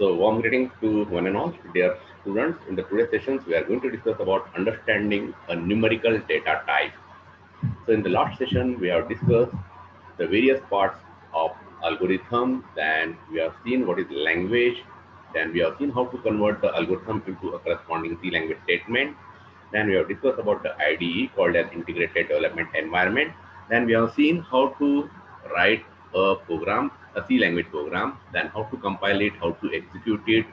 So, warm greetings to one and all, dear students. In the today's sessions, we are going to discuss about understanding a numerical data type. So, in the last session, we have discussed the various parts of algorithm. Then we have seen what is language. Then we have seen how to convert the algorithm into a corresponding C language statement. Then we have discussed about the IDE called as Integrated Development Environment. Then we have seen how to write a program, a C language program, then how to compile it, how to execute it,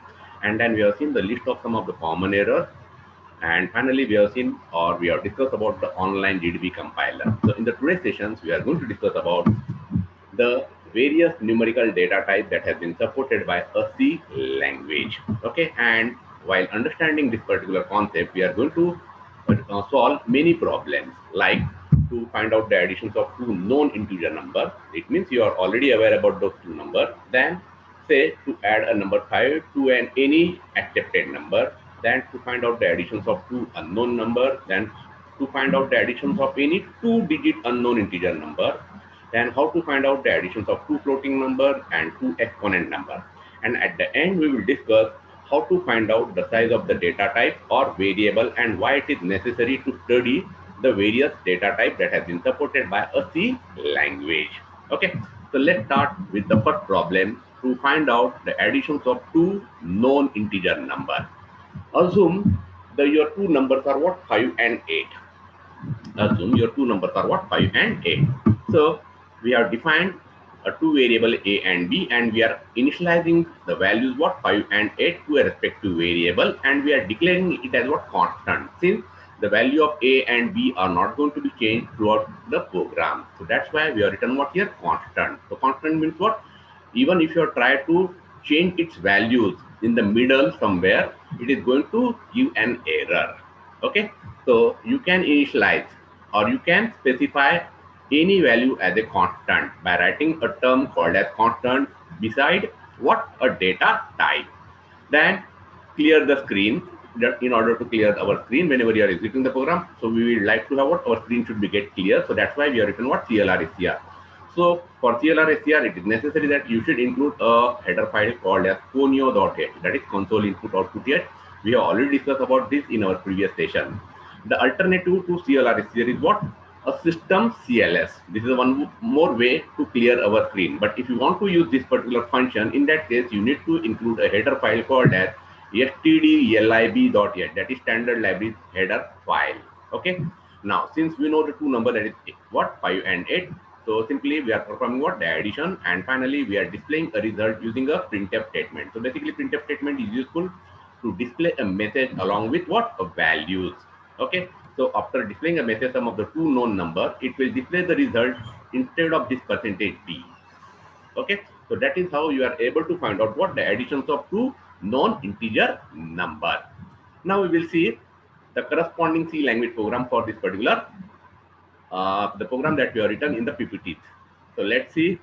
and then we have seen the list of some of the common errors. And finally, we have seen or we have discussed about the online GDB compiler. So in the today's sessions, we are going to discuss about the various numerical data type that has been supported by a C language. Okay, and while understanding this particular concept, we are going to solve many problems like to find out the additions of two known integer number. It means you are already aware about those two numbers. Then say to add a number 5 to an any accepted number, then to find out the additions of two unknown number, then to find out the additions of any two-digit unknown integer number, then how to find out the additions of two floating number and two exponent number. And at the end, we will discuss how to find out the size of the data type or variable and why it is necessary to study the various data type that has been supported by a C language. Okay, so let's start with the first problem to find out the additions of two known integer number. Assume your two numbers are what, 5 and 8. Assume your two numbers are what, 5 and 8. So we have defined a two variable a and b, and we are initializing the values what, 5 and 8 to a respective variable, and we are declaring it as what, constant, since the value of a and b are not going to be changed throughout the program. So that's why we have written what here, constant. So constant means what, even if you try to change its values in the middle somewhere, it is going to give an error. Okay, so you can initialize or you can specify any value as a constant by writing a term called as constant beside what, a data type. Then clear the screen. In order to clear our screen whenever you are executing the program, so we would like to have what, our screen should be get clear. So that's why we are written what, CLR SCR. So for CLR SCR, it is necessary that you should include a header file called as conio.h, that is console input output h. We have already discussed about this in our previous session. The alternative to CLR SCR is what, a system CLS. This is one more way to clear our screen. But if you want to use this particular function, in that case, you need to include a header file called as stdlib.h, that is standard library header file. Okay. Now, since we know the two number, that is what, 5 and 8. So simply we are performing what, the addition, and finally we are displaying a result using a printf statement. So basically printf statement is useful to display a message along with what, values. Okay. So after displaying a message sum of the two known number, it will display the result instead of this percentage %d. Okay, so that is how you are able to find out what, the additions of two known integer number. Now we will see the corresponding C language program for this particular the program that we have written in the PPT. So let's see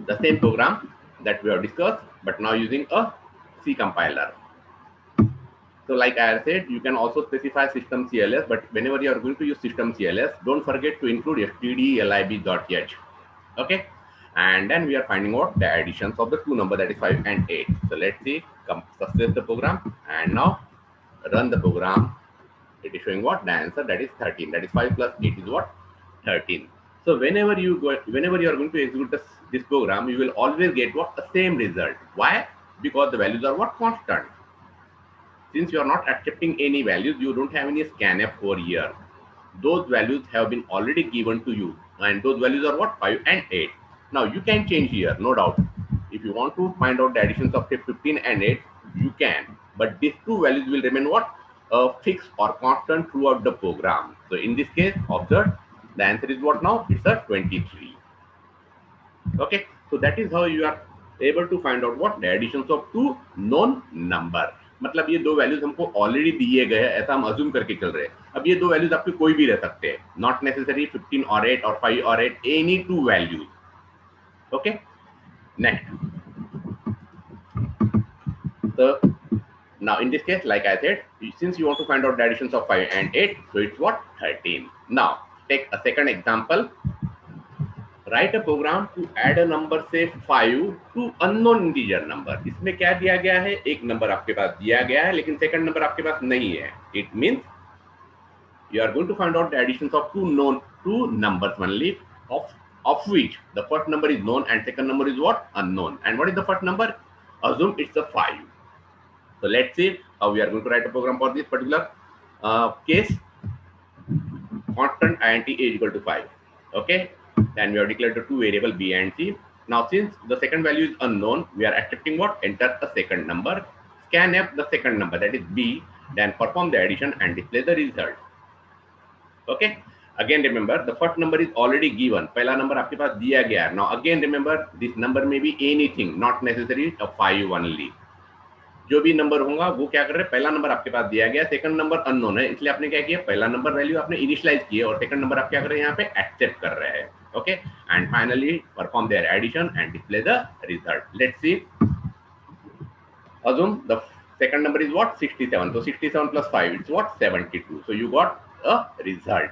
the same program that we have discussed, but now using a C compiler. So like I said, you can also specify system CLS, but whenever you are going to use system CLS, don't forget to include stdlib.h. Okay, and then we are finding out the additions of the two number, that is 5 and 8. So let's see, success the program, and now run the program. It is showing what, the answer, that is 13. That is 5 plus 8 is what, 13. So whenever you are going to execute this program, you will always get what, the same result. Why? Because the values are what, constant. Since you are not accepting any values, you don't have any scanf over here. Those values have been already given to you, and those values are what, 5 and 8. Now you can change here, no doubt. If you want to find out the additions of 15 and 8, you can, but these two values will remain what, fixed or constant throughout the program. So in this case, observe, the answer is what now, it's a 23. Okay, so that is how you are able to find out what, the additions of two known number. मतलब ये दो values हमको already दिए गए हैं, ऐसा हम assume करके चल रहे हैं. अब ये दो वैल्यूज आपके कोई भी रह सकते हैं, नॉट नेसेसरी 15 और 8 और 5 और 8, any two values. Okay, next. So now in this case, like I said, since you want to find out the additions of 5 and 8, so it's what, 13. Now take a second example. Write a program to add a number से 5 to unknown integer number. इसमें क्या दिया गया है, एक number आपके पास दिया गया है लेकिन सेकंड नंबर आपके पास नहीं है। It means you are going to find out the additions of two numbers only, of which the first number is known and second number is what, unknown. And what is the first number? Assume it's a 5. So let's see how we are going to write a program for this particular case. Constant int a is equal to 5. Okay, then we have declared the two variable b and c. Now since the second value is unknown, we are accepting what, enter a second number, scanf the second number, that is b, then perform the addition and display the result. Okay, again remember the first number is already given, पहला number आपके पास दिया गया है. Now again remember this number may be anything, not necessary a 5 only. जो भी number होगा वो क्या कर रहे हैं, पहला नंबर आपके पास दिया गया, सेकंड नंबर अननोन है, इसलिए आपने क्या किया, पहला नंबर वैल्यू आपने इनिशियलाइज किया और सेकंड नंबर आप क्या कर रहे हैं, यहाँ पे एक्सेप्ट कर रहे हैं. Okay, and finally perform their addition and display the result. Let's see. assume the second number is what, 67. So 67 plus 5, it's what, 72. So you got a result.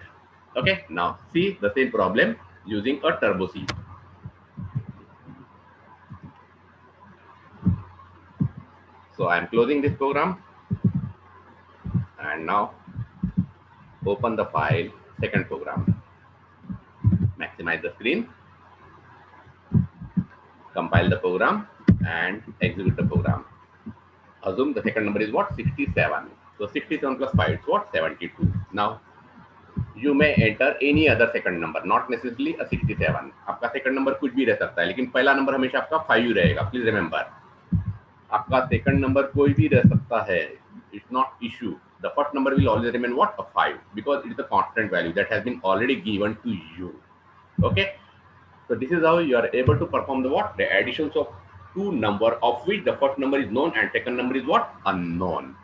Okay, now see the same problem using a turbo C. So I am closing this program and now open the file, second program. Maximize the screen, compile the program and execute the program. Assume the second number is what, 67. So 67 plus 5 is what, 72. Now you may enter any other second number, not necessarily a 67. आपका second number कुछ भी रह सकता है लेकिन पहला number हमेशा आपका 5 रहेगा. प्लीज रिमेंबर, आपका second number कोई भी रह सकता है, it's not issue. The first number will always remain what, a 5, because it is a constant value that has been already given to you. Okay, so this is how you are able to perform the what, the additions of two number of which the first number is known and second number is what, unknown.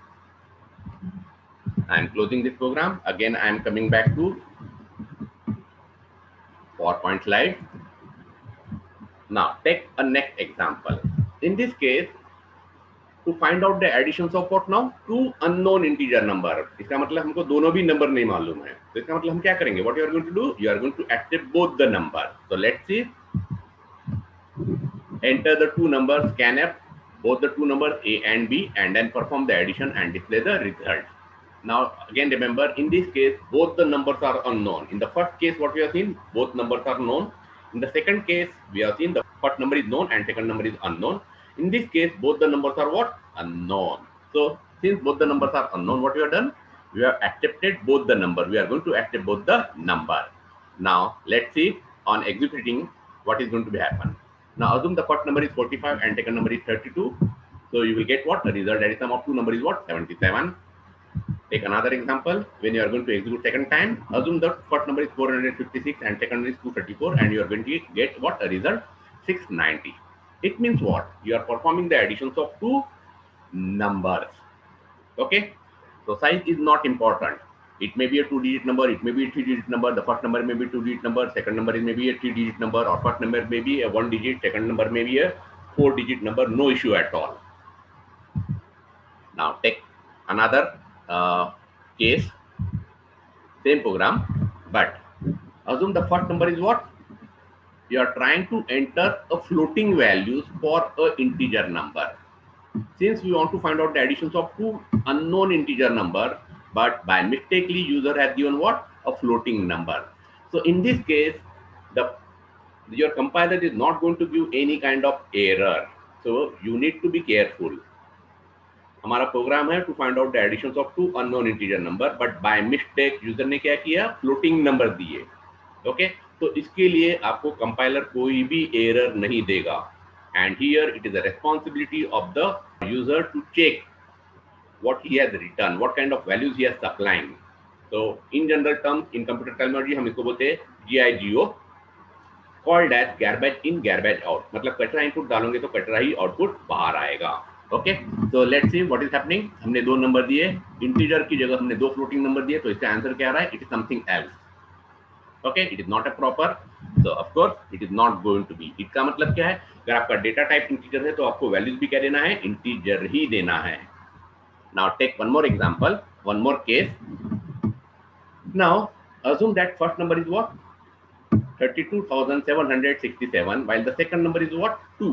I am closing this program. Again, I am coming back to PowerPoint slide. Now, take a next example. In this case, to find out the additions of what now, two unknown integer number. इसका मतलब हमको दोनों भी number नहीं मालूम है, तो इसका मतलब हम क्या करेंगे? What you are going to do? You are going to accept both the number. So let's see. Enter the two numbers, scanf both the two numbers a and b, and then perform the addition and display the result. Now again remember, in this case both the numbers are unknown. In the first case what we have seen, both numbers are known. In the second case we have seen the first number is known and second number is unknown. In this case both the numbers are what, unknown. So since both the numbers are unknown, what we have done, we have accepted both the number. We are going to accept both the number. Now let's see on executing what is going to be happen. Now assume the first number is 45 and second number is 32. So you will get what, the result, that is sum of two number is what, 77. Take another example. When you are going to execute second time, assume the first number is 456 and second number is 234, and you are going to get what, a result, 690. It means what, you are performing the additions of two numbers. Okay, so size is not important. It may be a 2-digit number, it may be a 3-digit number. The first number may be 2-digit number, second number is maybe a 3-digit number, or first number may be a 1-digit, second number may be a 4-digit number. No issue at all. Now take another case, same program, but assume the first number is what, you are trying to enter a floating values for a integer number. Since we want to find out the additions of two unknown integer number, but by mistakenly user has given what, a floating number. So in this case your compiler is not going to give any kind of error, so you need to be careful. हमारा program है to find out the additions of two unknown integer number, but by mistake user ने क्या किया, floating number दिए. Okay, तो इसके लिए आपको कंपाइलर कोई भी एरर नहीं देगा. And here it is the responsibility of the user to check what he has written, what kind of values he has supplying. So in general terms, in computer terminology हम इसको बोलते हैं GIGO, called as garbage in garbage out. मतलब कचरा input डालोगे तो कचरा ही output बाहर आएगा. ओके, तो let's see what is happening. हमने दो नंबर दिए, इंटीजर की जगह हमने दो फ्लोटिंग नंबर दिए, तो इसका आंसर क्या आ रहा है, it is something else. Okay, it is not a proper, so of course it is not going to be. इसका मतलब क्या है, अगर आपका डेटा टाइप इंटीजर है तो आपको वैल्यूज भी क्या देना है, इंटीजर ही देना है. Now take one more example, one more case. Now assume that first number is what, 32,767 while the second number is what 2.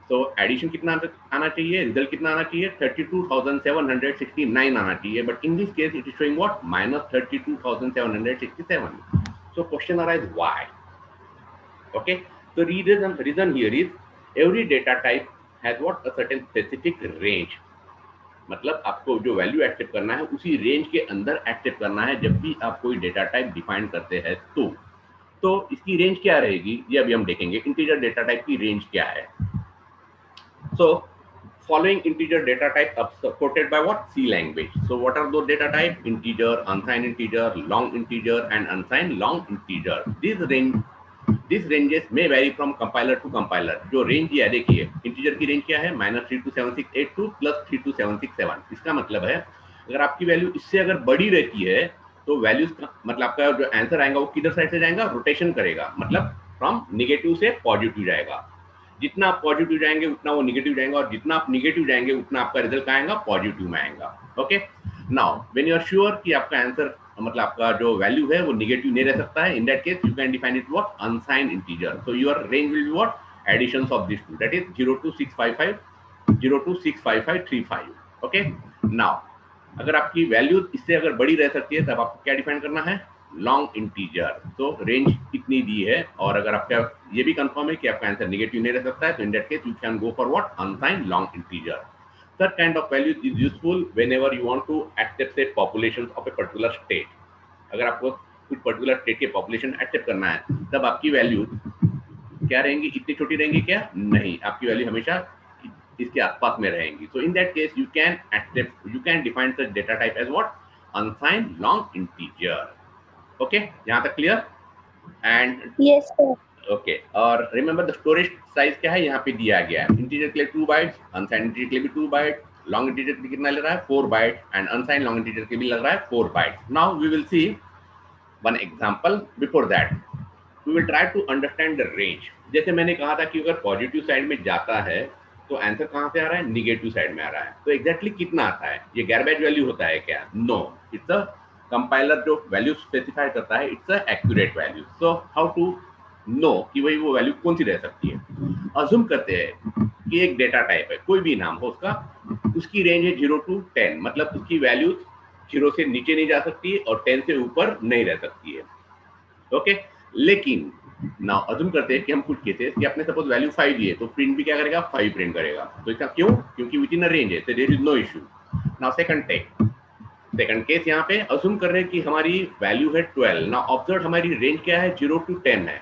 तो एडिशन कितना आना चाहिए, रिजल्ट कितना आना चाहिए 32,769 आना चाहिए, but in this case it is showing what -32,767. So question arise why? Okay, so reason here is every data type has what a certain specific range. मतलब आपको जो वैल्यू एक्सेप्ट करना है उसी रेंज के अंदर एक्सेप्ट करना है जब भी आप कोई डेटा टाइप डिफाइन करते हैं तो इसकी रेंज क्या रहेगी ये अभी हम देखेंगे. इंटीजर डेटा टाइप की रेंज क्या है. So following integer data type are supported by what? C language. So what are those data type? Integer, unsigned integer, long integer and unsigned long integer. These ranges may vary from compiler to compiler. जो range है देखिए integer की range क्या है -327682 + 32767. इसका मतलब है अगर आपकी वैल्यू इससे अगर बड़ी रहती है तो वैल्यूज मतलब आपका जो आंसर आएगा वो किधर साइड से जाएगा, रोटेशन करेगा, मतलब फ्रॉम नेगेटिव से पॉजिटिव जाएगा. जितना आप पॉजिटिव जाएंगे उतना वो निगेटिव जाएंगे और जितना आप निगेटिव जाएंगे उतना आपका रिजल्ट आएगा पॉजिटिव में आएगा. Okay, now when you are sure कि आपका आंसर मतलब आपका जो वैल्यू है वो निगेटिव नहीं रह सकता है, in that case you can define it what unsigned integer. So your range will be what additions of this two, that is 02655 0265535. Okay, now अगर आपकी वैल्यू इससे अगर बड़ी रह सकती है तब आपको क्या डिफाइन करना है, लॉन्ग इंटीजर. तो रेंज इतनी दी है और अगर आपका ये भी कंफर्म है कि आपका आंसर नेगेटिव नहीं रह सकता है तो इन that case you can go for what unsigned long integer. Such kind of value is useful whenever you want to accept say populations of a particular state. अगर आपको कुछ पर्टिकुलर स्टेट के population accept करना है तब आपकी value क्या रहेंगी, इतनी छोटी रहेंगी क्या, नहीं, आपकी वैल्यू हमेशा इसके आसपास में रहेंगी. So in that case you can accept, you can define such data type as what unsigned long integer. Okay, यहाँ तक clear? And yes sir. Okay, और रिमेंबर द स्टोरेज साइज क्या है यहाँ पे दिया गया है. इंटीजर के लिए 2 बाइट्स, अनसाइंड इंटीजर के लिए भी 2 बाइट, लॉन्ग इंटीजर के लिए कितना ले रहा है 4 byte and unsigned long integer के भी लग रहा है 4 byte. Now we will see one example. Before that we will try to understand the range. जैसे मैंने कहा था कि अगर पॉजिटिव साइड में जाता है तो आंसर कहाँ से आ रहा है, निगेटिव साइड में आ रहा है. तो एग्जैक्टली कितना आता है, ये गार्बेज वैल्यू होता है क्या, नो, इट्स अ कंपाइलर जो वैल्यू स्पेसिफाई करता है, it's a accurate value. So how to know कि वही वो वैल्यू कौन सी रह सकती है. अज्यूम करते हैं कि एक डेटा टाइप है, कोई भी नाम हो उसका, उसकी रेंज है 0 to 10, मतलब उसकी वैल्यू 0 से नीचे नहीं जा सकती और 10 से ऊपर नहीं रह सकती है. ओके, लेकिन नाउ अज्यूम करते हैं कि हम कुछ केसेस कि आपने सपोज वैल्यू 5 दी है तो प्रिंट भी क्या करेगा, 5 प्रिंट करेगा. तो इसका क्यों, क्योंकि विद इन अ रेंज है, so there is no issue. Now second case यहाँ पे अज्यूम कर रहे हैं कि हमारी वैल्यू है 12. नाउ ऑब्जर्व हमारी रेंज क्या है 0 to 10 है.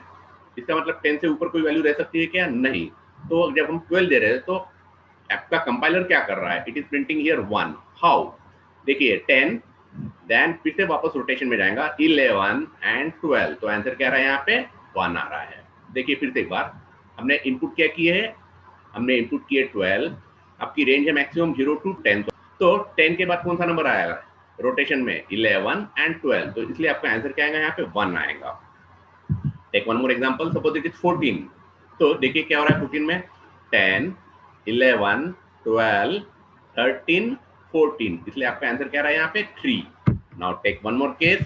इसका मतलब 10 से ऊपर कोई वैल्यू रह सकती है क्या, नहीं. तो जब हम 12 दे रहे हैं तो आपका कंपाइलर क्या कर रहा है, it is printing here 1. How, देखिए 10 देन फिर से वापस रोटेशन में जाएगा 11 एंड 12. तो आंसर क्या रहा है यहाँ पे 1 आ रहा है. देखिए फिर से एक बार, हमने इनपुट क्या किए है, हमने इनपुट किए 12, आपकी रेंज है मैक्सिमम 0 to 10. तो 10 के बाद कौन सा नंबर आएगा रोटेशन में, 11 एंड 12. तो इसलिए आपका आंसर क्या आएगा यहाँ पे 1 आएगा. Take one more example, suppose it is 14. तो देखिए क्या हो रहा है 14 में, 10 11 12 13 14, इसलिए आपका आंसर क्या रहा है यहाँ पे 3. Now take one more case,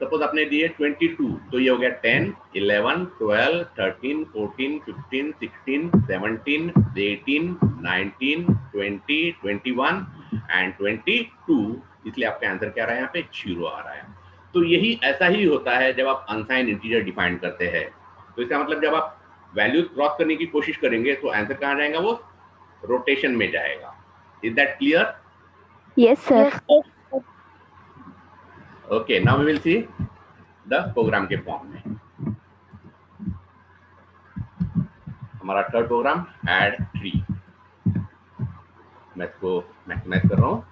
suppose आपने दिए 22. तो ये हो गया 10 11 12 13 14 15 16 17 18 19 20 21 एंड 22, इसलिए आपका आंसर क्या रहा है यहाँ पे 0 आ रहा है. तो यही ऐसा ही होता है जब आप अनसाइंड इंटीजर डिफाइन करते हैं. तो इसका मतलब जब आप वैल्यूज क्रॉस करने की कोशिश करेंगे तो आंसर कहाँ जाएगा, वो रोटेशन में जाएगा. Is that clear? Yes sir. Okay, now we will see the program के फॉर्म में. हमारा थर्ड प्रोग्राम ऐड ट्री, मैं इसको मैक्सिमाइज कर रहा हूँ.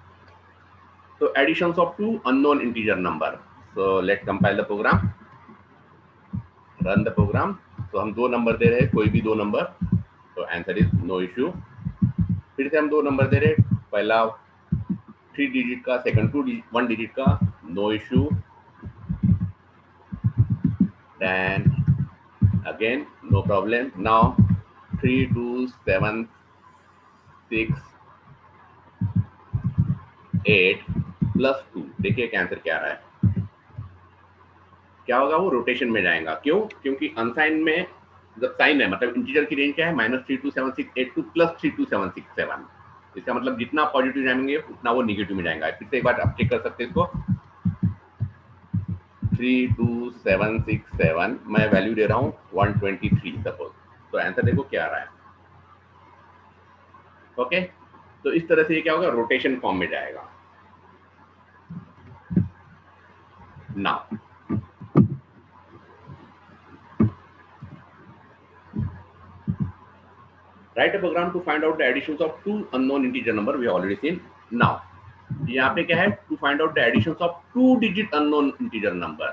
तो additions of 2 unknown integer number. So let's compile the program, run the program. तो हम 2 नंबर दे रहे हैं, कोई भी 2 नंबर, तो आंसर इज नो इश्यू. फिर से हम 2 नंबर दे रहे हैं, पहला 3 डिजिट का, सेकंड 1 डिजिट का, no issue. Then again no problem. Now 3 2 7 6 8 + 2, देखिए क्या आंसर क्या आ रहा है. क्या होगा, वो रोटेशन में जाएगा। क्यों? क्योंकि अनसाइन में जब साइन है मतलब इंटीजर की रेंज क्या है, -32768 प्लस 32767। इसका मतलब जितना पॉजिटिव जाएंगे उतना वो निगेटिव में जाएगा। फिर से एक बार आप चेक कर सकते हैं इसको। 32767 मैं वैल्यू दे रहा हूँ 123 सपोज, तो आंसर देखो क्या आ रहा है। ओके, तो इस तरह से ये क्या होगा, रोटेशन फॉर्म में जाएगा। Now write a program to find out the additions of two unknown integer number, we have already seen. Now यहाँ पे क्या है, to find out the additions of 2 digit unknown integer number.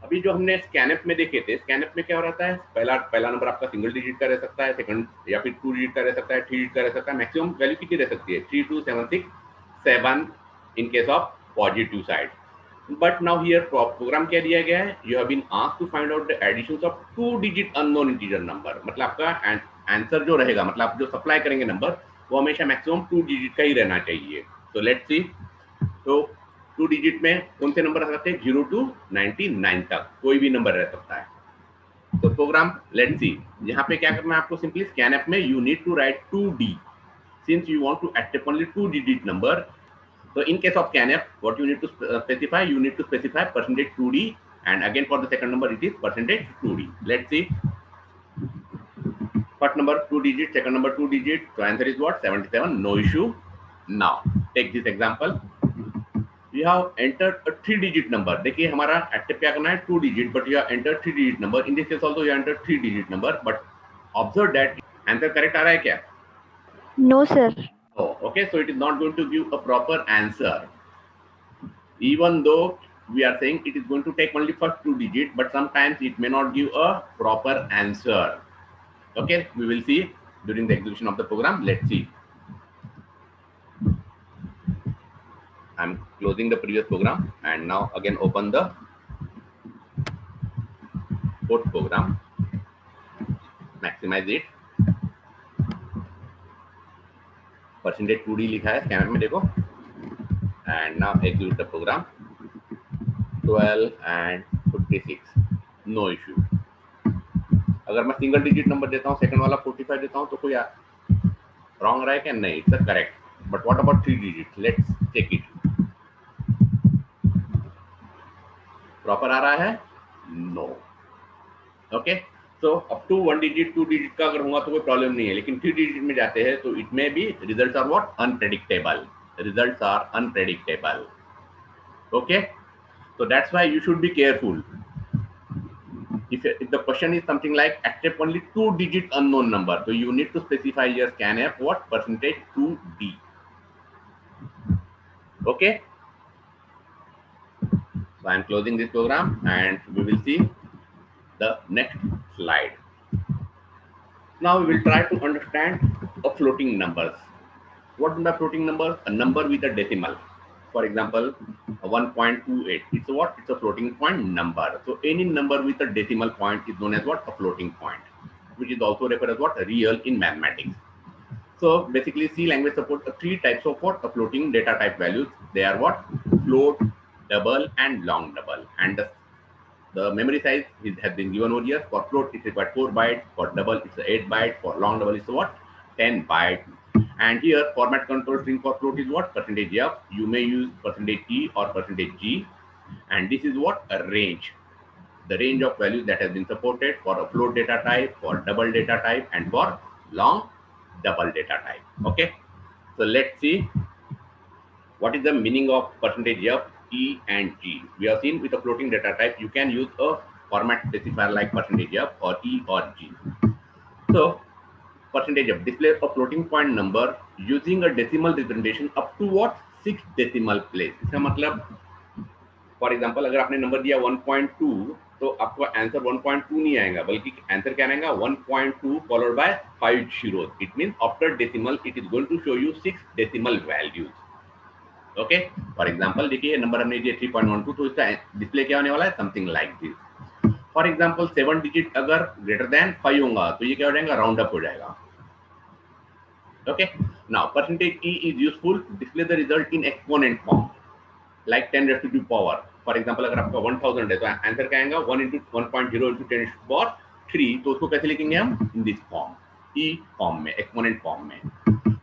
अभी जो हमने scanf में देखे थे, स्कैनएफ में क्या हो रहता है, पहला नंबर आपका सिंगल डिजिट का रह सकता है, सेकंड या फिर 2 डिजिट का रह सकता है, 3 डिजिट का रह सकता है। मैक्सिमम वैल्यू कितनी रह सकती है, 32767 in case of positive side. But now here program क्या दिया गया है, you have been asked to find out the additions of 2 digit unknown integer number. मतलब आपका आंसर जो रहेगा, मतलब आप जो सप्लाई करेंगे नंबर, वो हमेशा मैक्सिमम 2 डिजिट का ही रहना चाहिए। तो लेट्स सी, तो 2 डिजिट में कौन से नंबर रह सकते हैं, 0 टू 99 तक कोई भी नंबर रह सकता है। तो प्रोग्राम लेट्स सी, यहाँ पे क्या करना है आपको, सिंपली स्कैनएफ में you need to write 2D since you want to accept only 2 digit number. So in case of scanf, what you need to specify, you need to specify %2D, and again for the second number it is %2D. Let's see, first number 2 digit, second number 2 digit, so answer is what, 77, no issue. Now take this example, we have entered a 3 digit number. देखिए हमारा accept क्या करना है, 2 digit, but you have entered 3 digit number. In this case also you have entered 3 digit number, but observe that answer correct आ रहा है क्या? No, sir. Oh, okay, so it is not going to give a proper answer. Even though we are saying it is going to take only first 2 digits, but sometimes it may not give a proper answer. Okay, we will see during the execution of the program. Let's see. I'm closing the previous program and now again open the fourth program. Maximize it. %2D लिखा है scanner में, देखो, and now execute the program. 12 and 56, no issue. अगर मैं single digit number देता हूँ, second वाला 45 देता हूँ, तो कोई रॉन्ग रहा है क्या? नहीं, it's correct. But what about 3 digit, let's check it. Proper आ रहा है? No. Okay, so up to 1 digit 2 digit का अगर होगा तो कोई प्रॉब्लम नहीं है, लेकिन 3 डिजिट में जाते हैं तो it may be results are what, unpredictable. Results are unpredictable. Okay, so that's why you should be careful. If the question is something like accept only 2 digit unknown number, so you need to specify your scanf what %2D. Okay, so I am closing this program and we will see the next slide. Now we will try to understand a floating numbers. What are the floating numbers? A number with a decimal. For example, 1.28. It's what? It's a floating point number. So any number with a decimal point is known as what? A floating point, which is also referred as what? Real in mathematics. So basically, C language supports 3 types of what? A floating data type values. They are what? Float, double, and long double. And the memory size has been given over here. For float, it's required 4 bytes. For double, it's 8 bytes. For long double, it's what? 10 bytes. And here, format control string for float is what? %F. You may use %E or %G. And this is what? A range. The range of values that has been supported for a float data type, for double data type, and for long double data type. Okay. So let's see what is the meaning of %F, E, and G. We have seen with a floating data type, you can use a format specifier like %F or E or G. So %F displays a floating point number using a decimal representation up to what? 6 decimal place. इसका मतलब for example अगर आपने number दिया 1.2, तो आपको answer 1.2 नहीं आएगा, बल्कि आंसर क्या आएगा, 1.2 followed by 5 zeros. It mean after decimal it is going to show you 6 decimal values. Okay, for example देखिए नंबर हमने दिया 3.12, तो इसका डिस्प्ले क्या होने वाला है, something like this. For example 7 digit अगर ग्रेटर देन 5 होगा तो ये क्या हो जाएगा, राउंड अप हो जाएगा. Okay, now %E is useful to display the result in exponent form like 10 raised to the power. For example अगर आपका 1000 है तो आंसर क्या आएगा 1 × 1.0 × 10⁻3, तो उसको कैसे लिखेंगे हम? In this form, E form में, एक्सपोनेंट फॉर्म में.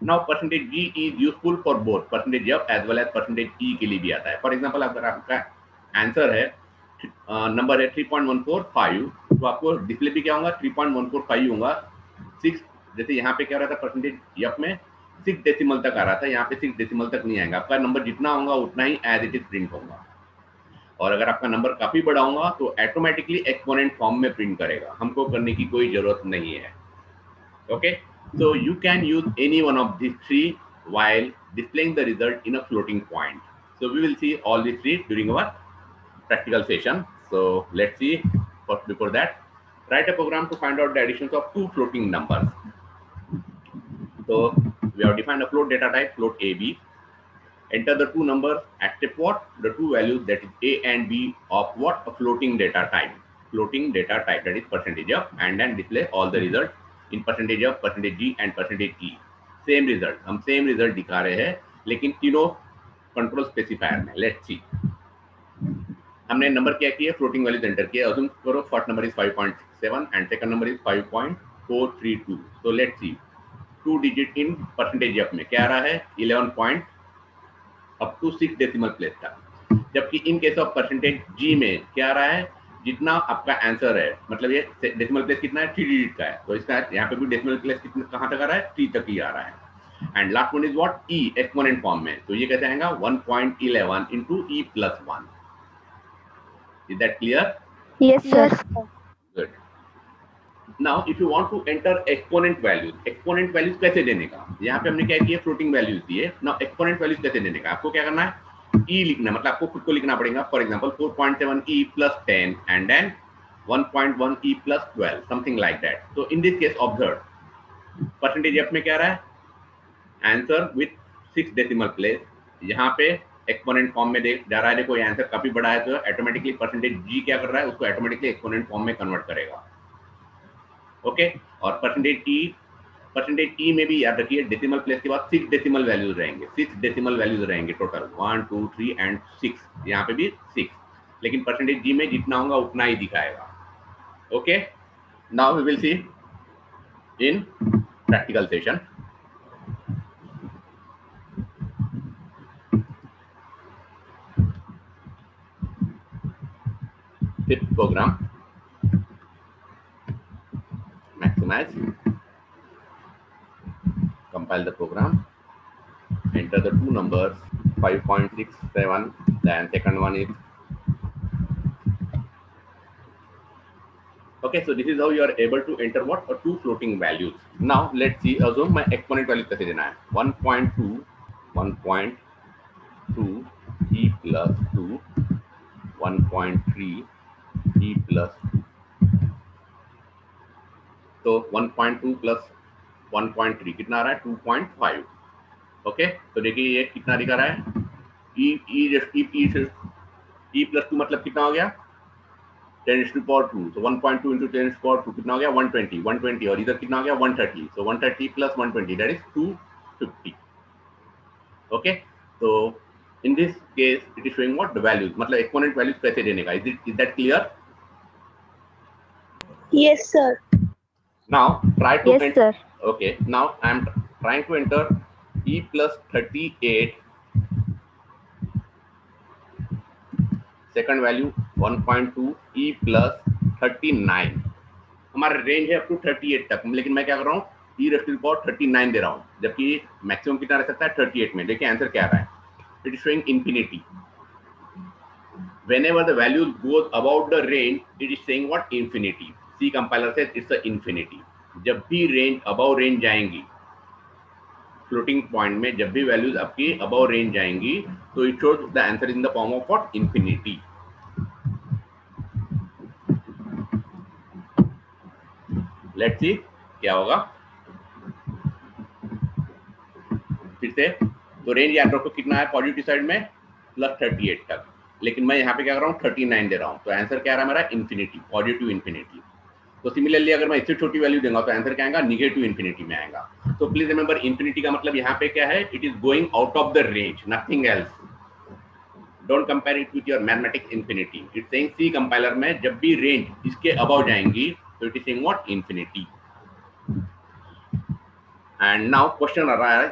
Now percentage G is useful for both percentage F as well as percentage E के लिए भी आता है. फॉर एग्जांपल अगर आपका आंसर है नंबर है 3.145, तो आपको डिस्प्ले भी क्या होगा? 3.145 होगा. 6 जैसे यहाँ पे क्या रहा था परसेंटेज एफ में 6 डेसिमल तक आ रहा था, यहाँ पे 6 डेसिमल तक नहीं आएगा. आपका नंबर जितना होगा उतना ही एज इट इज प्रिंट होगा. और अगर आपका नंबर काफी बड़ा होगा तो ऑटोमेटिकली एक्सपोनेंट फॉर्म में प्रिंट करेगा, हमको करने की कोई जरूरत नहीं है. Okay, so you can use any one of these three while displaying the result in a floating point. So we will see all these three during our practical session. So let's see. First, before that, write a program to find out the additions of two floating numbers. So we have defined a float data type, float AB. Enter the two numbers, accept what? The two values, that is A and B, of what? A floating data type. Floating data type, that is percentage of, and then display all the results in percentage of, percentage G and percentage E. Same result, हम same result दिखा रहे हैं लेकिन तीनों control specifier में. Let's see, हमने number क्या किया? फ्लोटिंग वैल्यूज एंटर किया. अज्यूम करो first number is 5.7 and second number is 5.432. So let's see, 2 digit in percentage F में क्या आ रहा है? 11 point up to 6 decimal place तक. जबकि in case of percentage G में क्या आ रहा है? जितना आपका आंसर है, मतलब ये डेसिमल प्लेस कितना है? 3 डिजिट का है, तो इसका यहाँ पे भी डेसिमल प्लेस कितना कहाँ तक आ रहा है? 3 तक ही आ रहा है. And last one is what? E, exponent form में. तो ये कैसे आएगा? 1.11 into e plus 1. Is that clear? Yes, sir. Good. Now if you want to enter exponent values कैसे देने का? यहाँ पे हमने क्या किया? फ्लोटिंग वैल्यूज दिए. नाउ एक्सपोनेंट वैल्यूज कैसे देने का? आपको क्या करना है? e लिखना, मतलब आपको खुद को लिखना पड़ेगा. For example 4.7 e plus 10 and then 1.1 e plus 12, something like that. So in this case observe percentage f में क्या रहा है? Answer with 6 decimal place. यहाँ पे एक्सपोनेंट फॉर्म में जा रहा है. देखो ये आंसर काफी बड़ा है तो ऑटोमेटिकली परसेंटेज जी क्या कर रहा है? उसको ऑटोमेटिकली एक्सपोनेंट फॉर्म में कन्वर्ट करेगा. ओके, और परसेंटेज ई में भी याद रखिए डेसिमल प्लेस के बाद 6 डेसिमल वैल्यूज रहेंगे. 6 डेसिमल वैल्यूज रहेंगे टोटल, 1 2 3 एंड 6. यहाँ पे भी 6, लेकिन परसेंटेज जी में जितना होगा उतना ही दिखाएगा. Okay, now we will see in practical session. Fifth program, maximize, compile the program, enter the two numbers 5.67, then second one is okay. So this is how you are able to enter what? Two floating values. Now let's see, assume my exponent value कैसे देना है? 1.2 e plus 2, 1.3 e plus 2. तो 1.2 plus 1.3 कितना आ रहा है? 2.5. Okay, तो देखिए ये कितना दिखा रहा है? e प्लस 2 मतलब कितना हो गया? 10⁻². तो 1.2 into 10⁻² कितना हो गया? 120. और इधर कितना हो गया? 130. so 130 plus 120, that is 250. Okay, तो in this case it is showing what? The values, मतलब exponent values कैसे देने का? Is that clear? Yes, sir. Now try to Yes, enter. sir. Okay, now I am trying to enter e plus 38, second value 1.2 e plus 39. हमारा range है up to 38 तक, लेकिन मैं क्या कर रहा हूँ? e raise to the power 39 दे रहा हूँ, जबकि मैक्सिमम कितना रह सकता है? 38 में. देखिए आंसर क्या आ रहा है? It is showing infinity. Whenever the value goes above the range, it is saying what? Infinity. C compiler says it's a infinity. जब भी रेंज अबव रेंज जाएंगी, फ्लोटिंग पॉइंट में जब भी वैल्यूज आपकी अबव रेंज जाएंगी, तो it shows the answer in the form of what? Infinity. Let's see क्या होगा. फिर से तो रेंज याद रखो कितना है? पॉजिटिव साइड में प्लस 38 तक, लेकिन मैं यहाँ पे क्या कर रहा हूँ? 39 दे रहा हूँ. तो आंसर क्या आ रहा है मेरा? Infinity, positive infinity. तो सिमिलरली अगर मैं इससे छोटी वैल्यू दूंगा तो आंसर क्या आएगा? निगेटिव इंफिनिटी में आएगा. तो प्लीज रिमेंबर, इंफिनिटी का मतलब यहाँ पे क्या है? It is going out of the range, nothing else. Don't compare it with your mathematics infinity. It's saying C compiler में जब भी रेंज इसके अबव जाएंगी तो it is saying what infinity. And now question आ रहा है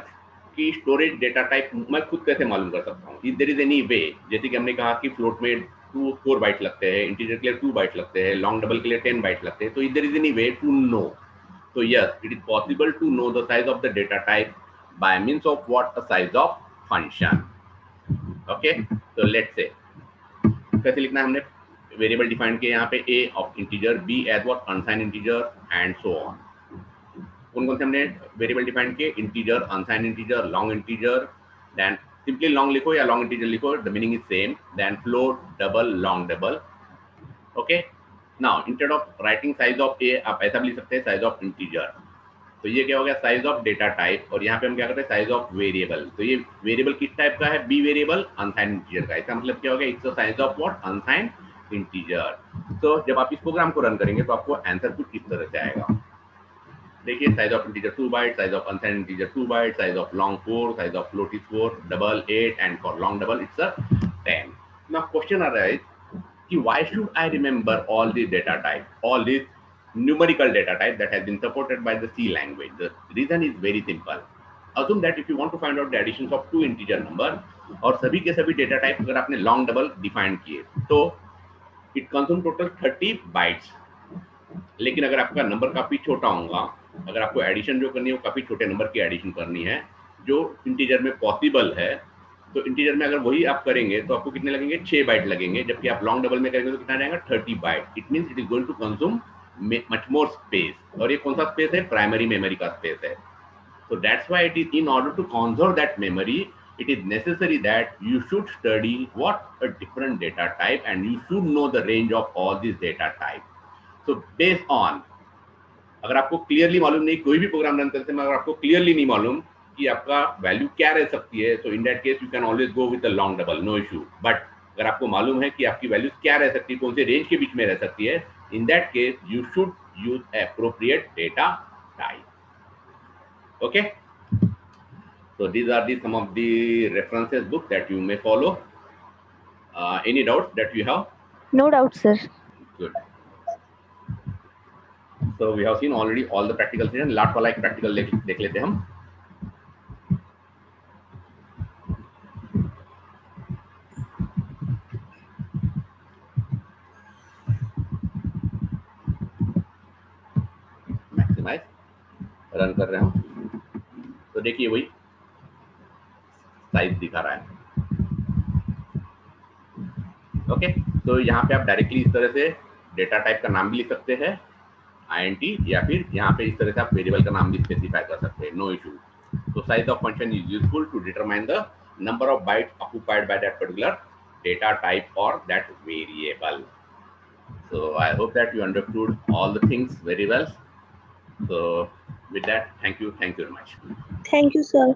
कि स्टोरेज डेटा टाइप मैं खुद कैसे मालूम कर सकता हूँ. If there is any way, जैसे कि हमने कहा कि फ्लोट में 4 बाइट लगते हैं, इंटीजर के लिए 2 बाइट लगते हैं, लॉन्ग डबल के लिए 10 बाइट लगते हैं. तो if there is any way to know, so yes, it is possible to know the size of the data type by means of what? A size of function. Okay, so let's say कैसे लिखना है हमने variable define किए यहाँ पे a of integer, b as what? Unsigned integer and so on. कौन कौन से हमने वेरिएबल डिफाइन किए? Integer, unsigned integer, long integer. Then simply long लिखो या लॉन्ग इंटीजर लिखो, the meaning is same. Then float, double, long double. Okay, now instead of writing size of a आप ऐसा भी लिख सकते हैं, साइज ऑफ इंटीजर. तो ये क्या हो गया? Size of data type. और यहाँ पे हम क्या करते हैं? Size of variable. तो ये वेरिएबल किस टाइप का है? बी वेरिएबल, अनसाइंड इंटीजर का. इसका मतलब क्या हो गया? It's the size of what? Unsigned integer. तो जब आप इस प्रोग्राम को रन करेंगे तो आपको आंसर कुछ इस तरह से आएगा. देखिए, size of integer 2 byte, size of unsigned integer 2 byte, size of long 4, size of float is 4, double 8 and for long double it's 10. Now question आ रहा है कि why should I remember all these data type, all these numerical data type that has been supported by the C language? The reason is very simple. Assume that if you want to find out the additions of 2 integer number और सभी के सभी data type अगर आपने long double define किए तो it consume total 30 bytes. लेकिन अगर आपका नंबर काफी छोटा होगा, अगर आपको एडिशन जो करनी है वो काफी छोटे नंबर की एडिशन करनी है जो इंटीजर में पॉसिबल है, तो इंटीजर में अगर वही आप करेंगे तो आपको कितने लगेंगे? 6 बाइट लगेंगे. जबकि आप लॉन्ग डबल में करेंगे तो कितना जाएगा? 30 byte. It means it is going to consume much more space. और ये कौन सा स्पेस है? प्राइमरी मेमोरी का स्पेस है. So that's why it is, in order to conserve that memory, it is necessary that you should study what? A different data type, and you should know the range of all these data type. So based on, अगर आपको clearly मालूम नहीं, कोई भी program run करते हैं अगर आपको क्लियरली नहीं मालूम कि आपका वैल्यू क्या रह सकती है, so in that case you can always go with a long double, no issue. But अगर आपको मालूम है कि आपकी वैल्यू क्या रह सकती है, कौन से रेंज के बीच में रह सकती है, in that case you should use appropriate data type. Okay, so these are the some of the references book that you may follow. Any doubts that you have? No doubt, sir. Good. So we have seen already all the practical session. Last वाला एक practical देख लेते हैं हम. Maximise run कर रहे हैं तो देखिए वही साइज दिखा रहा है. ओके, तो यहाँ पे आप डायरेक्टली इस तरह से डेटा टाइप का नाम भी लिख सकते हैं INT, या फिर यहाँ पे इस तरह से आप वेरिएबल का नाम भी स्पेसिफाई कर सकते हैं, नो इशू. तो size of function is useful to determine the number of bytes occupied by that particular data type or that variable. So I hope that you understood all the things very well. So with that, thank you very much. Thank you, sir.